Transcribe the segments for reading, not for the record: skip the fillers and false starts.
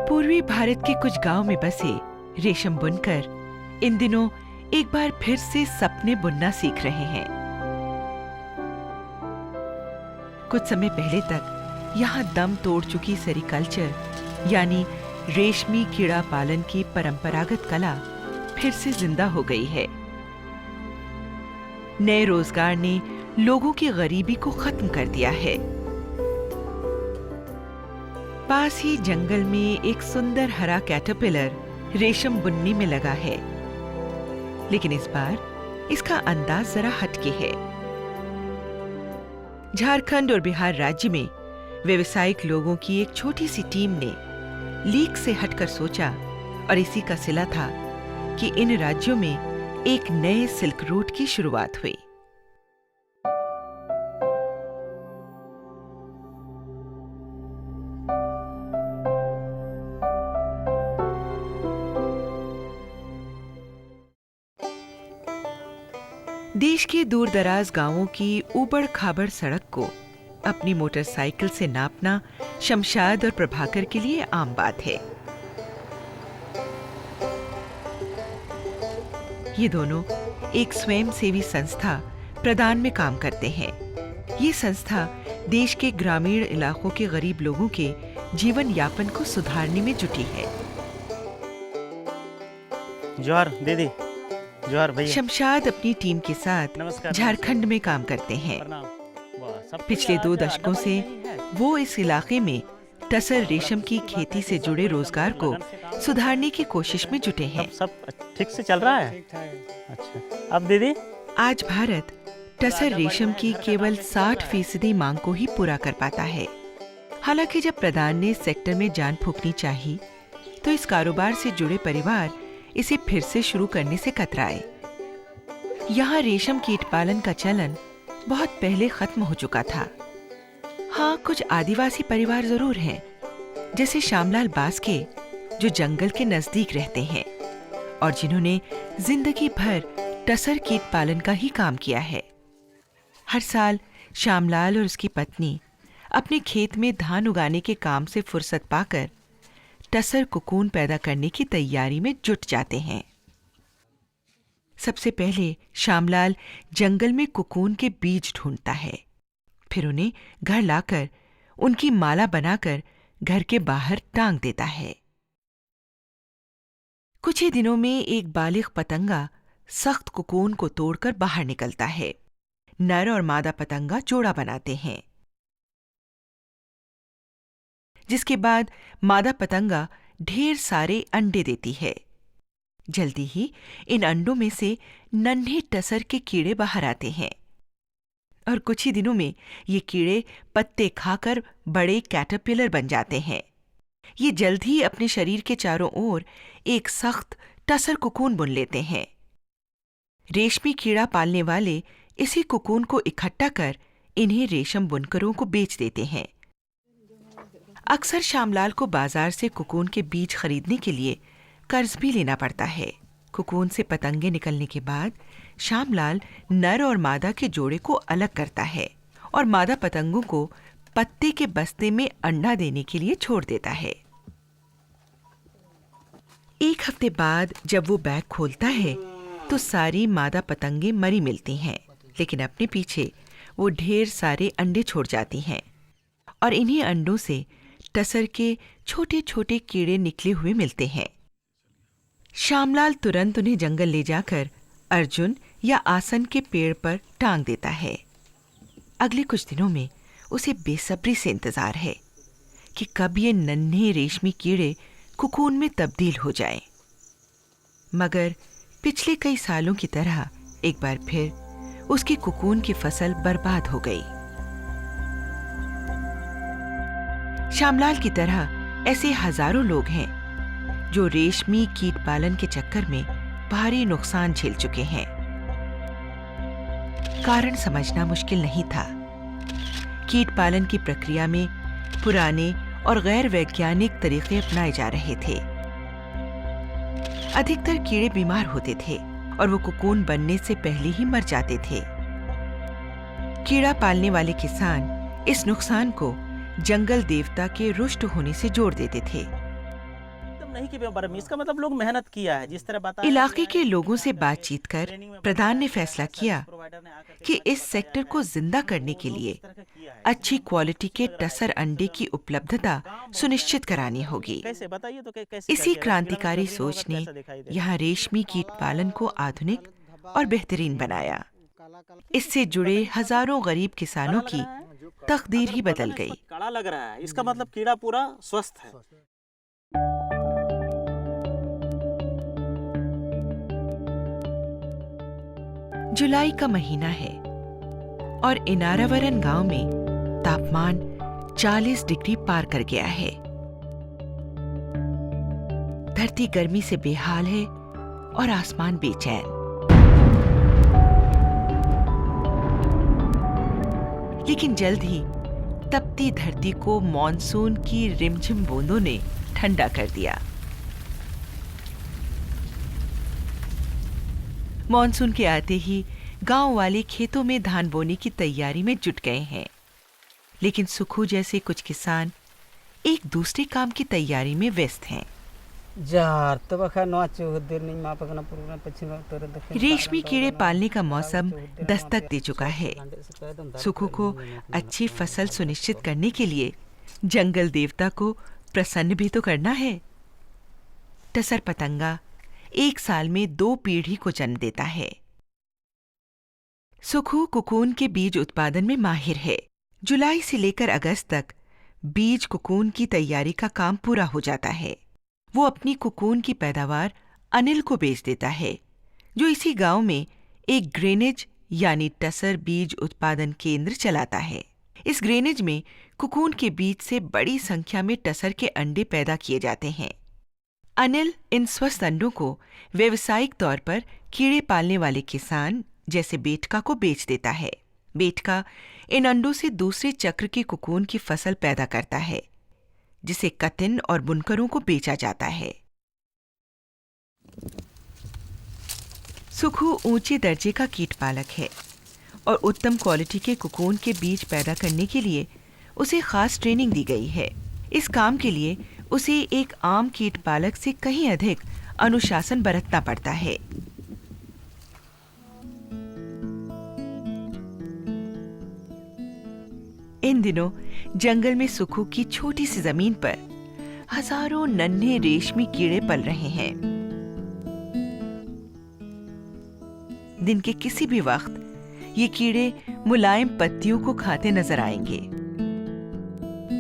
पूर्वी भारत के कुछ गांव में बसे रेशम बुनकर इन दिनों एक बार फिर से सपने बुनना सीख रहे हैं। कुछ समय पहले तक यहाँ दम तोड़ चुकी सेरिकल्चर यानी रेशमी कीड़ा पालन की परंपरागत कला फिर से जिंदा हो गई है। नए रोजगार ने लोगों की गरीबी को खत्म कर दिया है। पास ही जंगल में एक सुंदर हरा कैटरपिलर रेशम बुनने में लगा है, लेकिन इस बार इसका अंदाज जरा हटके है। झारखंड और बिहार राज्य में व्यवसायिक लोगों की एक छोटी सी टीम ने लीक से हटकर सोचा, और इसी का सिला था कि इन राज्यों में एक नए सिल्क रूट की शुरुआत हुई। देश के दूर दराज गांवों की ऊबड़ खाबड़ सड़क को अपनी मोटरसाइकिल से नापना शमशाद और प्रभाकर के लिए आम बात है। ये दोनों एक स्वयंसेवी संस्था प्रदान में काम करते हैं। ये संस्था देश के ग्रामीण इलाकों के गरीब लोगों के जीवन यापन को सुधारने में जुटी है। जोहार दीदी, जोहार भैया। शमशाद अपनी टीम के साथ झारखंड में काम करते हैं। पिछले 2 दशकों से वो इस इलाके में टसर रेशम की खेती से जुड़े रोजगार को सुधारने की कोशिश में जुटे हैं। सब ठीक से चल रहा है? अच्छा, अब दीदी आज भारत टसर रेशम की केवल 60% मांग को ही पूरा कर पाता है। हालांकि जब प्रधान ने इस सेक्टर में जान फूंकनी चाहिए, तो इस कारोबार से जुड़े परिवार इसे फिर से शुरू करने से कतराए। यहाँ रेशम कीट पालन का चलन बहुत पहले खत्म हो चुका था। हाँ, कुछ आदिवासी परिवार जरूर हैं, जैसे श्यामलाल बास्के, जो जंगल के नजदीक रहते हैं और जिन्होंने जिंदगी भर टसर कीट पालन का ही काम किया है। हर साल श्यामलाल और उसकी पत्नी अपने खेत में धान उगाने के काम से फुर्सत पाकर टसर कुकून पैदा करने की तैयारी में जुट जाते हैं। सबसे पहले श्यामलाल जंगल में कुकून के बीज ढूंढता है, फिर उन्हें घर लाकर उनकी माला बनाकर घर के बाहर टांग देता है। कुछ ही दिनों में एक बालिग पतंगा सख्त कुकून को तोड़कर बाहर निकलता है। नर और मादा पतंगा जोड़ा बनाते हैं, जिसके बाद मादा पतंगा ढेर सारे अंडे देती है। जल्दी ही इन अंडों में से नन्हे टसर के कीड़े बाहर आते हैं और कुछ ही दिनों में ये कीड़े पत्ते खाकर बड़े कैटरपिलर बन जाते हैं। ये जल्द ही अपने शरीर के चारों ओर एक सख्त टसर कुकून बुन लेते हैं। रेशमी कीड़ा पालने वाले इसी कुकून को इकट्ठा कर इन्हें रेशम बुनकरों को बेच देते हैं। अक्सर श्यामलाल को बाजार से कुकून के बीज खरीदने के लिए कर्ज भी लेना पड़ता है। कुकून से पतंगे निकलने के बाद श्यामलाल नर और मादा के जोड़े को अलग करता है और मादा पतंगों को पत्ते के बस्ते में अंडा देने के लिए छोड़ देता है। 1 हफ्ते बाद जब वो बैग खोलता है तो सारी मादा पतंगे मरी मिलती हैं, लेकिन अपने पीछे वो ढेर सारे अंडे छोड़ जाती हैं और इन्हीं अंडों से टसर के छोटे छोटे कीड़े निकले हुए मिलते हैं। श्यामलाल तुरंत उन्हें जंगल ले जाकर अर्जुन या आसन के पेड़ पर टांग देता है। अगले कुछ दिनों में उसे बेसब्री से इंतजार है कि कब ये नन्हे रेशमी कीड़े कुकून में तब्दील हो जाएं। मगर पिछले कई सालों की तरह एक बार फिर उसकी कुकून की फसल बर्बाद हो गई। श्यामलाल की तरह ऐसे हजारों लोग हैं जो रेशमी कीट पालन के चक्कर में भारी नुकसान झेल चुके हैं। कारण समझना मुश्किल नहीं था। कीट पालन की प्रक्रिया में पुराने और गैर वैज्ञानिक तरीके अपनाए जा रहे थे। अधिकतर कीड़े बीमार होते थे और वो कुकून बनने से पहले ही मर जाते थे। कीड़ा पालने वाले किसान इस नुकसान को जंगल देवता के रुष्ट होने से जोड़ देते थे। नहीं कि बर्मी, इसका मतलब लोग मेहनत किया है, जिस तरह बताया इलाके गया के है, लोगों से ट्रेनिंग बातचीत कर ट्रेनिंग में प्रधान बताया ने गया फैसला है, किया सर्विस प्रोवाइडर ने आकर के कि सब कुछ इस बताया सेक्टर को है, जिंदा तो करने वो के लोग लिए इस तरह का किया है, अच्छी इसलिए हमको बहुत क्वालिटी खुशी के लग रहा है टसर कि कम से अंडे कम की उपलब्धता गांव बहुत सुनिश्चित प्यारा करानी दिखाई दे रहा है। होगी। कैसे बताइए तो कैसे इसी करके, अगर पीला में क्रांतिकारी जब ग्रीन होगा सोच तो ने कैसा दिखाई देगा? यहाँ रेशमी कीट पालन को आधुनिक और बेहतरीन बनाया। इससे जुड़े बताइए क्या हजारों बताइए? गरीब कड़ा किसानों लग की रहा है? तकदीर अगर ही बटन बदल इस पर गई। कड़ा लग रहा है, इसका मतलब कीड़ा पूरा स्वस्थ है। जुलाई का महीना है और इनारावरन गांव में तापमान 40 डिग्री पार कर गया है। धरती गर्मी से बेहाल है और आसमान बेचैन। लेकिन जल्द ही तपती धरती को मॉनसून की रिमझिम बूंदों ने ठंडा कर दिया। मॉनसून के आते ही गांव वाले खेतों में धान बोने की तैयारी में जुट गए हैं। लेकिन सुखू जैसे कुछ किसान एक दूसरे काम की तैयारी में व्यस्त हैं। रेशमी कीड़े पालने का मौसम दस्तक दे चुका है। सुखू को अच्छी फसल सुनिश्चित करने के लिए जंगल देवता को प्रसन्न भी तो करना है। टसर पतंगा एक साल में 2 पीढ़ी को जन्म देता है। सुखू कुकून के बीज उत्पादन में माहिर है। जुलाई से लेकर अगस्त तक बीज कुकून की तैयारी का काम पूरा हो जाता है। वो अपनी कुकून की पैदावार अनिल को बेच देता है, जो इसी गांव में एक ग्रेनेज यानी टसर बीज उत्पादन केंद्र चलाता है। इस ग्रेनेज में कुकून के बीज से बड़ी संख्या में टसर के अंडे पैदा किए जाते हैं। अनिल इन स्वस्थ अंडों को व्यावसायिक तौर पर कीड़े पालने वाले किसान जैसे बेटका को बेच देता है। बेटका इन अंडों से दूसरे चक्र की कुकून की फसल पैदा करता है, जिसे कतिन और बुनकरों को बेचा जाता है। सुखू ऊंचे दर्जे का कीट पालक है और उत्तम क्वालिटी के कुकून के बीज पैदा करने के लिए उसे खास ट्रेनिंग दी गई है। इस काम के लिए उसे एक आम कीट पालक से कहीं अधिक अनुशासन बरतना पड़ता है। इन दिनों जंगल में सुखू की छोटी सी जमीन पर हजारों नन्हे रेशमी कीड़े पल रहे हैं। दिन के किसी भी वक्त ये कीड़े मुलायम पत्तियों को खाते नजर आएंगे।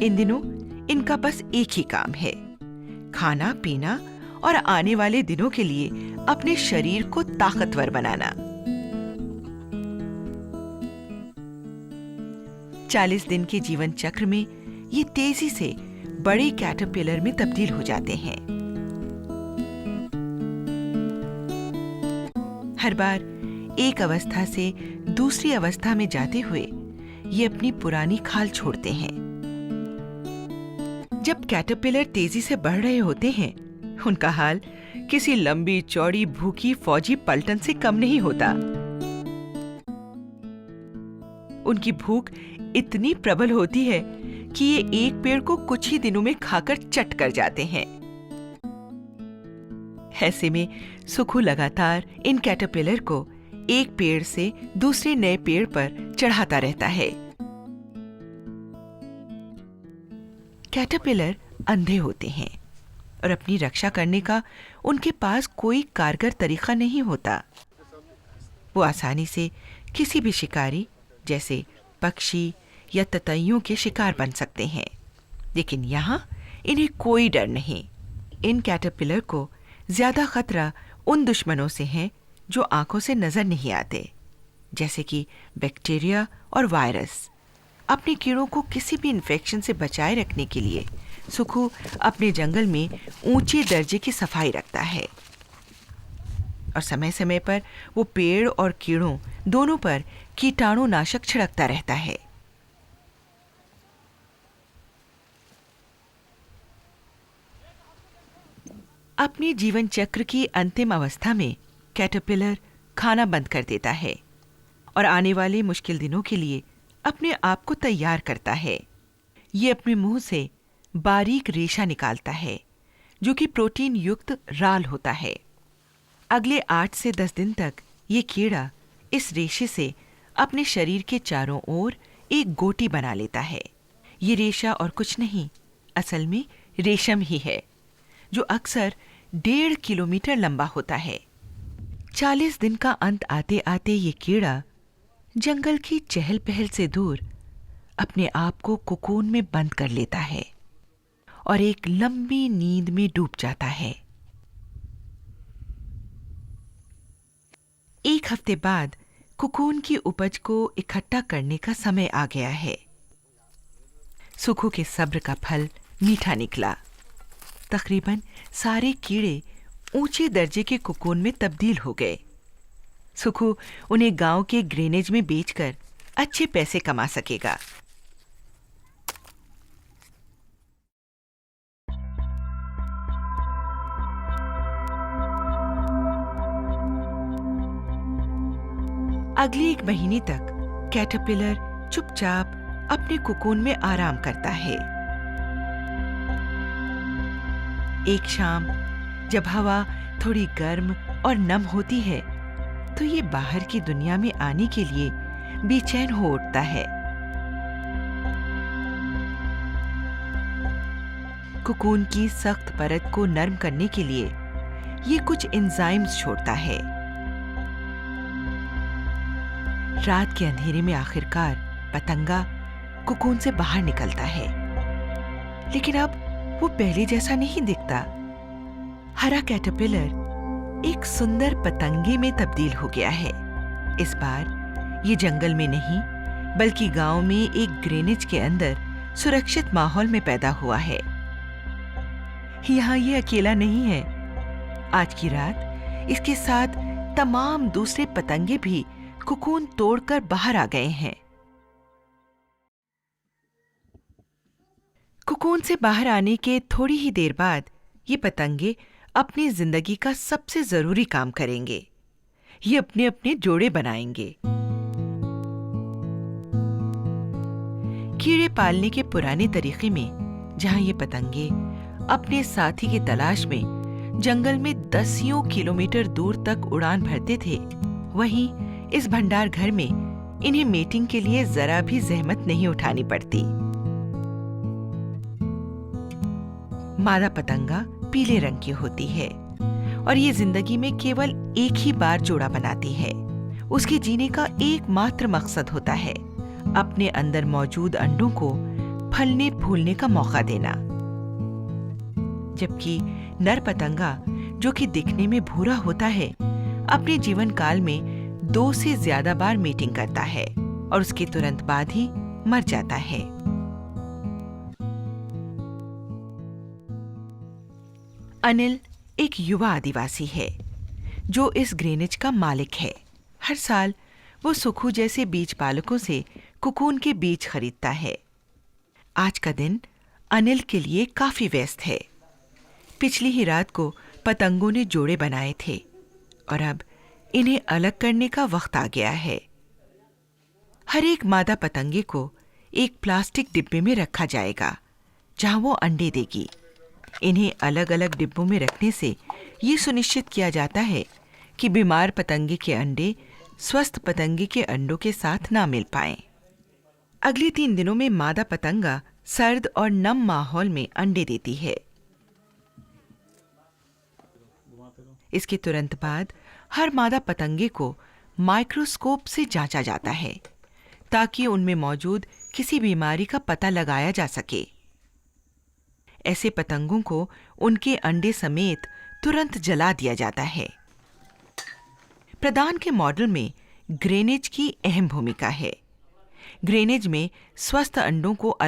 इन दिनों इनका बस एक ही काम है, खाना पीना और आने वाले दिनों के लिए अपने शरीर को ताकतवर बनाना। 40 दिन के जीवन चक्र में ये तेजी से बड़े कैटरपिलर में तब्दील हो जाते हैं। हर बार एक अवस्था से दूसरी अवस्था में जाते हुए ये अपनी पुरानी खाल छोड़ते हैं। जब कैटरपिलर तेजी से बढ़ रहे होते हैं, उनका हाल किसी लंबी चौड़ी भूखी फौजी पलटन से कम नहीं होता। उनकी भूख इतनी प्रबल होती है कि ये एक पेड़ को कुछ ही दिनों में खाकर चट कर जाते हैं। ऐसे में सुखू लगातार इन कैटरपिलर को एक पेड़ से दूसरे नए पेड़ पर चढ़ाता रहता है। कैटरपिलर अंधे होते हैं और अपनी रक्षा करने का उनके पास कोई कारगर तरीका नहीं होता। वो आसानी से किसी भी शिकारी जैसे पक्षी या ततैयों के शिकार बन सकते हैं, लेकिन यहाँ इन्हें कोई डर नहीं। इन कैटरपिलर को ज्यादा खतरा उन दुश्मनों से है जो आंखों से नजर नहीं आते, जैसे कि बैक्टीरिया और वायरस। अपने कीड़ों को किसी भी इन्फेक्शन से बचाए रखने के लिए सुखू अपने जंगल में ऊंचे दर्जे की सफाई रखता है और समय समय पर वो पेड़ और कीड़ों दोनों पर कीटाणुनाशक छिड़कता रहता है। अपने जीवन चक्र की अंतिम अवस्था में कैटरपिलर खाना बंद कर देता है और आने वाले मुश्किल दिनों के लिए अपने आप को तैयार करता है। ये अपने मुंह से बारीक रेशा निकालता है, जो कि प्रोटीन युक्त राल होता है। अगले 8 से 10 दिन तक ये कीड़ा इस रेशे से अपने शरीर के चारों ओर एक गोटी बना लेता है। ये रेशा और कुछ नहीं, असल में रेशम ही है, जो अक्सर 1.5 किलोमीटर लंबा होता है। 40 दिन का अंत आते आते ये कीड़ा जंगल की चहल पहल से दूर अपने आप को कोकून में बंद कर लेता है और एक लंबी नींद में डूब जाता है। 1 हफ्ते बाद कोकून की उपज को इकट्ठा करने का समय आ गया है। सुखू के सब्र का फल मीठा निकला। तकरीबन सारे कीड़े ऊंचे दर्जे के कोकून में तब्दील हो गए। सुखू उन्हें गांव के ग्रेनेज में बेचकर अच्छे पैसे कमा सकेगा। अगले 1 महीने तक कैटरपिलर चुपचाप अपने कोकून में आराम करता है। एक शाम जब हवा थोड़ी गर्म और नम होती है तो ये बाहर की दुनिया में आने के लिए बेचैन हो उठता है। कोकून की सख्त परत को नरम करने के लिए ये कुछ एंजाइम्स छोड़ता है। रात के अंधेरे में आखिरकार पतंगा कोकून से बाहर निकलता है, लेकिन अब वो पहले जैसा नहीं दिखता। हरा कैटरपिलर एक सुंदर पतंगे में तब्दील हो गया है। इस बार ये जंगल में नहीं बल्कि गांव में एक ग्रेनेज के अंदर सुरक्षित माहौल में पैदा हुआ है। यहाँ ये अकेला नहीं है। आज की रात इसके साथ तमाम दूसरे पतंगे भी कोकून तोड़कर बाहर आ गए हैं। कोकून से बाहर आने के थोड़ी ही देर बाद ये पतंगे अपनी जिंदगी का सबसे जरूरी काम करेंगे। ये अपने अपने जोड़े बनाएंगे। कीड़े पालने के पुराने तरीके में जहां ये पतंगे अपने साथी की तलाश में जंगल में दसियों किलोमीटर दूर तक उड़ान भरते थे, वहीं इस भंडार घर में इन्हें मेटिंग के लिए जरा भी जहमत नहीं उठानी पड़ती। मादा पतंगा पीले रंग की होती है और ये जिंदगी में केवल एक ही बार जोड़ा बनाती है। उसके जीने का एकमात्र मकसद होता है अपने अंदर मौजूद अंडों को फलने फूलने का मौका देना। जबकि नर पतंगा, जो कि दिखने में भूरा होता है, अपने जीवन काल में 2 से ज्यादा बार मीटिंग करता है और उसके तुरंत बाद ही मर जाता है। अनिल एक युवा आदिवासी है जो इस ग्रेनेज का मालिक है। हर साल वो सुखू जैसे बीज पालकों से कोकून के बीज खरीदता है। आज का दिन अनिल के लिए काफी व्यस्त है। पिछली ही रात को पतंगों ने जोड़े बनाए थे और अब इन्हें अलग करने का वक्त आ गया है। हर एक मादा पतंगे को एक प्लास्टिक डिब्बे में रखा जाएगा जहां वो अंडे देगी। इन्हें अलग अलग डिब्बों में रखने से ये सुनिश्चित किया जाता है कि बीमार पतंगे के अंडे स्वस्थ पतंगे के अंडों के साथ ना मिल पाएं। अगले 3 दिनों में मादा पतंगा सर्द और नम माहौल में अंडे देती है। इसके तुरंत बाद हर मादा पतंगे को माइक्रोस्कोप से जांचा जाता है ताकि उनमें मौजूद किसी बीमारी का पता लगाया जा सके। ऐसे पतंगों को उनके अंडे समेत तुरंत जला दिया जाता है। प्रदान के मॉडल में ग्रेनेज की अहम भूमिका है। ग्रेनेज में स्वस्थ अंडों को अलग